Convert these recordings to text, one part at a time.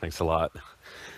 Thanks a lot.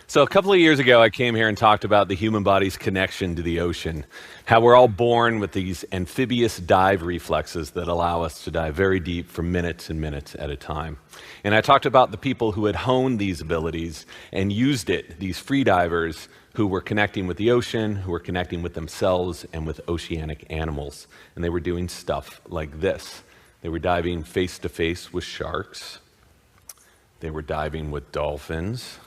So a couple of years ago, I came here and talked about the human body's connection to the ocean, how we're all born with these amphibious dive reflexes that allow us to dive very deep for minutes and minutes at a time. And I talked about the people who had honed these abilities and used it, these free divers who were connecting with the ocean, who were connecting with themselves and with oceanic animals. And they were doing stuff like this. They were diving face to face with sharks. They were diving with dolphins.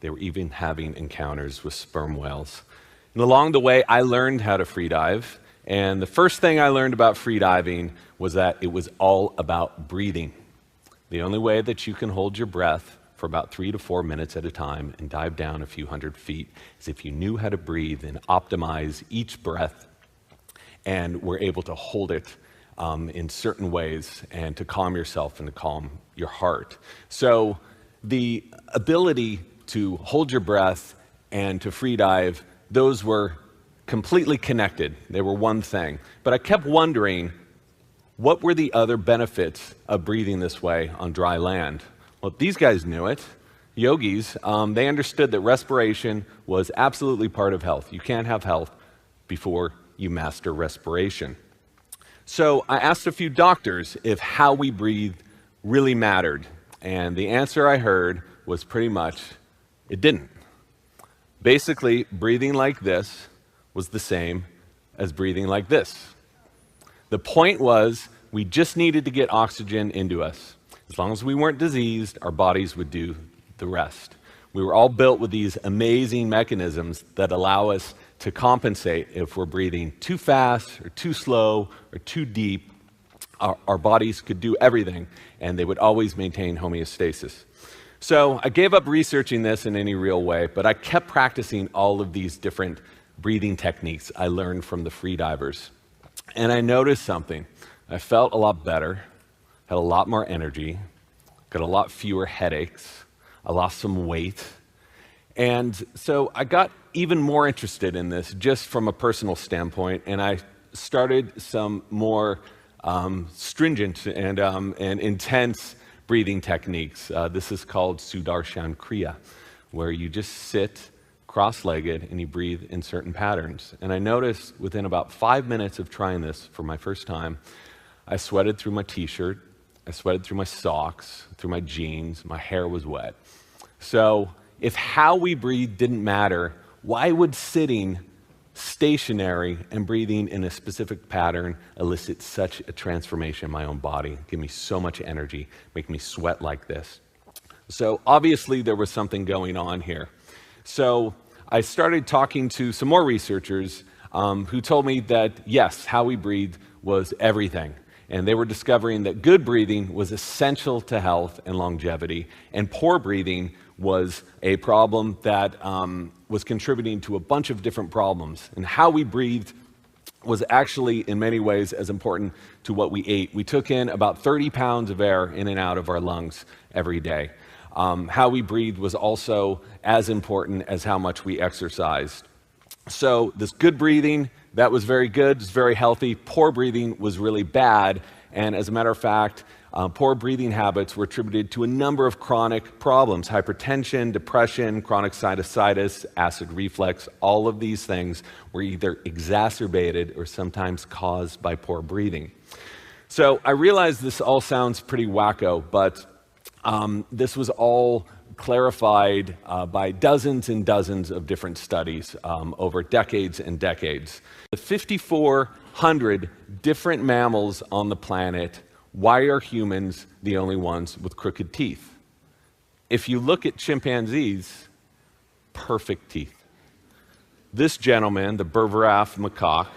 They were even having encounters with sperm whales. And along the way, I learned how to free dive. And the first thing I learned about free diving was that it was all about breathing. The only way that you can hold your breath for about 3 to 4 minutes at a time and dive down a few hundred feet is if you knew how to breathe and optimize each breath and were able to hold it in certain ways and to calm yourself and to calm your heart. So the ability to hold your breath and to free dive, those were completely connected. They were one thing. But I kept wondering, what were the other benefits of breathing this way on dry land? Well, these guys knew it. Yogis, they understood that respiration was absolutely part of health. You can't have health before you master respiration. So I asked a few doctors if how we breathe really mattered. And the answer I heard was pretty much, it didn't. Basically, breathing like this was the same as breathing like this. The point was, we just needed to get oxygen into us. As long as we weren't diseased, our bodies would do the rest. We were all built with these amazing mechanisms that allow us to compensate if we're breathing too fast or too slow or too deep. Our bodies could do everything, and they would always maintain homeostasis. So I gave up researching this in any real way, but I kept practicing all of these different breathing techniques I learned from the free divers. And I noticed something. I felt a lot better, had a lot more energy, got a lot fewer headaches, I lost some weight. And so I got even more interested in this just from a personal standpoint, and I started some more stringent and intense breathing techniques. This is called Sudarshan Kriya, where you just sit cross-legged and you breathe in certain patterns. And I noticed within about 5 minutes of trying this for my first time, I sweated through my t-shirt, I sweated through my socks, through my jeans, my hair was wet. So if how we breathe didn't matter, why would sitting stationary and breathing in a specific pattern elicit such a transformation in my own body, give me so much energy, make me sweat like this? So obviously there was something going on here. So I started talking to some more researchers who told me that yes, how we breathe was everything. And they were discovering that good breathing was essential to health and longevity, and poor breathing was a problem that was contributing to a bunch of different problems. And how we breathed was actually, in many ways, as important to what we ate. We took in about 30 pounds of air in and out of our lungs every day. How we breathed was also as important as how much we exercised. So this good breathing, that was very good, it's very healthy. Poor breathing was really bad, and as a matter of fact, poor breathing habits were attributed to a number of chronic problems: hypertension, depression, chronic sinusitis, acid reflux. All of these things were either exacerbated or sometimes caused by poor breathing. So I realize this all sounds pretty wacko, but this was all clarified by dozens and dozens of different studies over decades and decades. The 5,400 different mammals on the planet, why are humans the only ones with crooked teeth? If you look at chimpanzees, perfect teeth. This gentleman, the Bergerac macaque,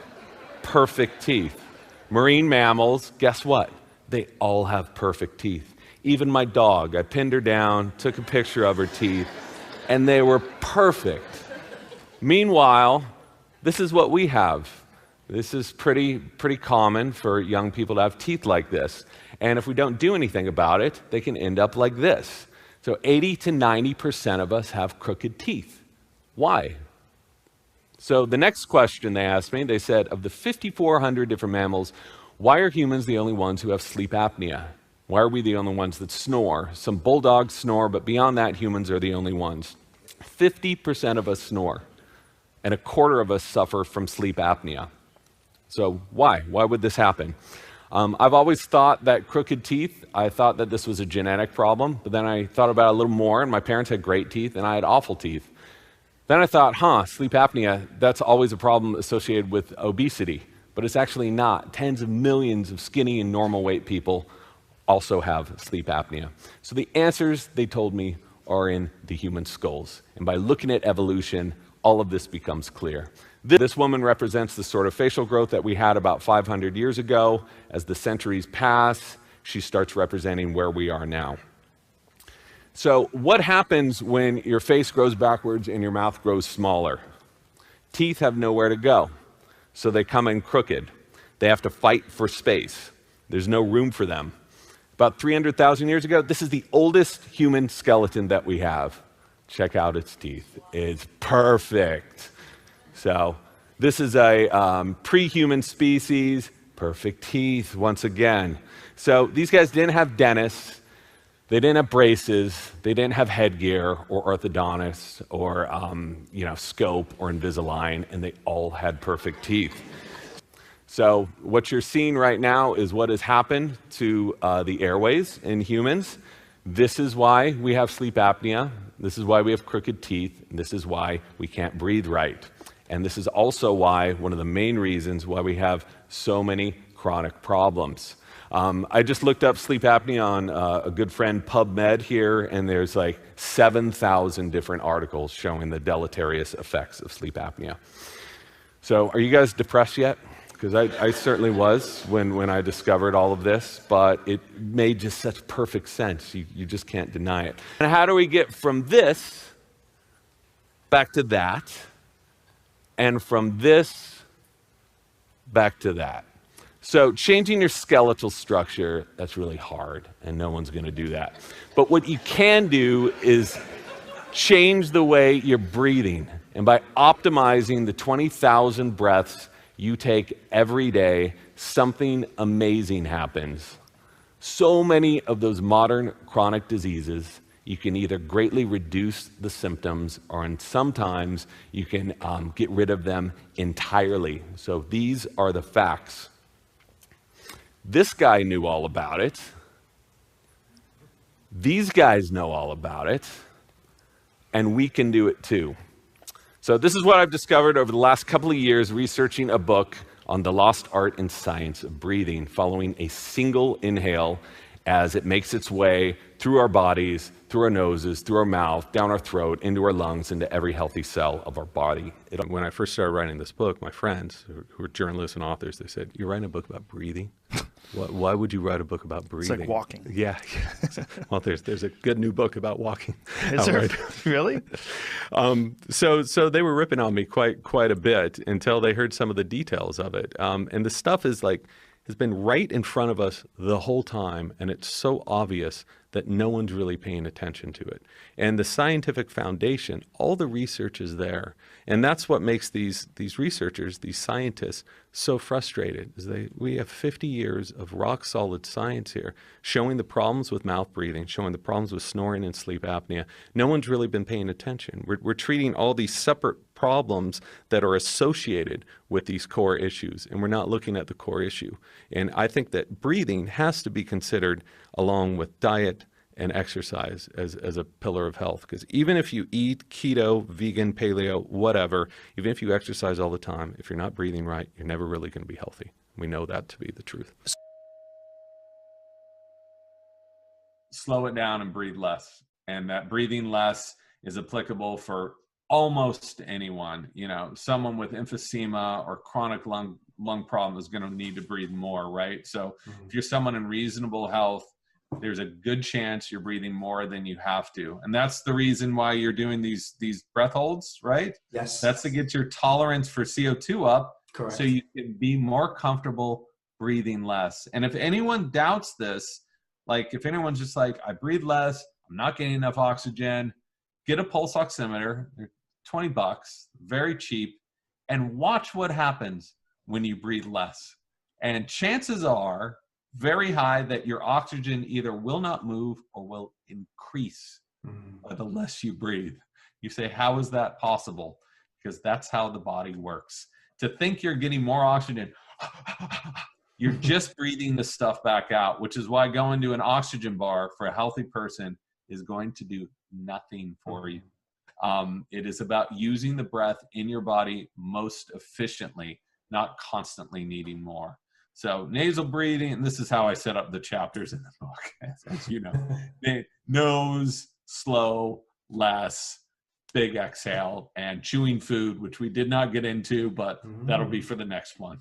perfect teeth. Marine mammals, guess what? They all have perfect teeth. Even my dog, I pinned her down, took a picture of her teeth, and they were perfect. Meanwhile, this is what we have. This is pretty common for young people to have teeth like this. And if we don't do anything about it, they can end up like this. So 80 to 90% of us have crooked teeth. Why? So the next question they asked me, they said, of the 5,400 different mammals, why are humans the only ones who have sleep apnea? Why are we the only ones that snore? Some bulldogs snore, but beyond that, humans are the only ones. 50% of us snore, and a quarter of us suffer from sleep apnea. So why? Why would this happen? I've always thought that crooked teeth, I thought that this was a genetic problem, but then I thought about it a little more, and my parents had great teeth, and I had awful teeth. Then I thought, sleep apnea, that's always a problem associated with obesity, but it's actually not. Tens of millions of skinny and normal weight people also have sleep apnea. So the answers, they told me, are in the human skulls. And by looking at evolution, all of this becomes clear. This woman represents the sort of facial growth that we had about 500 years ago. As the centuries pass, she starts representing where we are now. So what happens when your face grows backwards and your mouth grows smaller? Teeth have nowhere to go, so they come in crooked. They have to fight for space. There's no room for them. About 300,000 years ago, this is the oldest human skeleton that we have. Check out its teeth. It's perfect. So this is a pre-human species, perfect teeth once again. So these guys didn't have dentists, they didn't have braces, they didn't have headgear or orthodontists or scope or Invisalign, and they all had perfect teeth. So what you're seeing right now is what has happened to the airways in humans. This is why we have sleep apnea. This is why we have crooked teeth. And this is why we can't breathe right. And this is also why, one of the main reasons why we have so many chronic problems. I just looked up sleep apnea on a good friend PubMed here, and there's like 7,000 different articles showing the deleterious effects of sleep apnea. So are you guys depressed yet? Because I certainly was when I discovered all of this, but it made just such perfect sense. You just can't deny it. And how do we get from this back to that, and from this back to that? So changing your skeletal structure, that's really hard, and no one's going to do that. But what you can do is change the way you're breathing. And by optimizing the 20,000 breaths you take every day, something amazing happens. So many of those modern chronic diseases, you can either greatly reduce the symptoms, or sometimes you can get rid of them entirely. So these are the facts. This guy knew all about it. These guys know all about it. And we can do it too. So this is what I've discovered over the last couple of years researching a book on the lost art and science of breathing, following a single inhale as it makes its way through our bodies, through our noses, through our mouth, down our throat, into our lungs, into every healthy cell of our body. When I first started writing this book, my friends, who are journalists and authors, they said, "You're writing a book about breathing? Why would you write a book about breathing?" It's like walking. Yeah. Well, there's a good new book about walking. Is there? Really? So they were ripping on me quite a bit until they heard some of the details of it. And the stuff has been right in front of us the whole time, and it's so obvious that no one's really paying attention to it. And the scientific foundation, all the research is there. And that's what makes these researchers, these scientists, so frustrated, is we have 50 years of rock solid science here, showing the problems with mouth breathing, showing the problems with snoring and sleep apnea. No one's really been paying attention. We're treating all these separate problems that are associated with these core issues, and we're not looking at the core issue. And I think that breathing has to be considered along with diet and exercise as a pillar of health. Because even if you eat keto, vegan, paleo, whatever, even if you exercise all the time, if you're not breathing right, you're never really going to be healthy. We know that to be the truth. Slow it down and breathe less. And that breathing less is applicable for almost anyone. Someone with emphysema or chronic lung problem is going to need to breathe more, right? So if you're someone in reasonable health, there's a good chance you're breathing more than you have to. And that's the reason why you're doing these breath holds, right? Yes. That's to get your tolerance for CO2 up. Correct. So you can be more comfortable breathing less. And if anyone doubts this, like if anyone's just like, I breathe less, I'm not getting enough oxygen, get a pulse oximeter. They're $20, very cheap, and watch what happens when you breathe less. And chances are very high that your oxygen either will not move or will increase by the less you breathe. You say, how is that possible? Because that's how the body works. To think you're getting more oxygen, you're just breathing the stuff back out, which is why going to an oxygen bar for a healthy person is going to do nothing for you. It is about using the breath in your body most efficiently, not constantly needing more. So nasal breathing, and this is how I set up the chapters in the book, as you know. Nose, slow, less, big exhale, and chewing food, which we did not get into, but that'll be for the next one.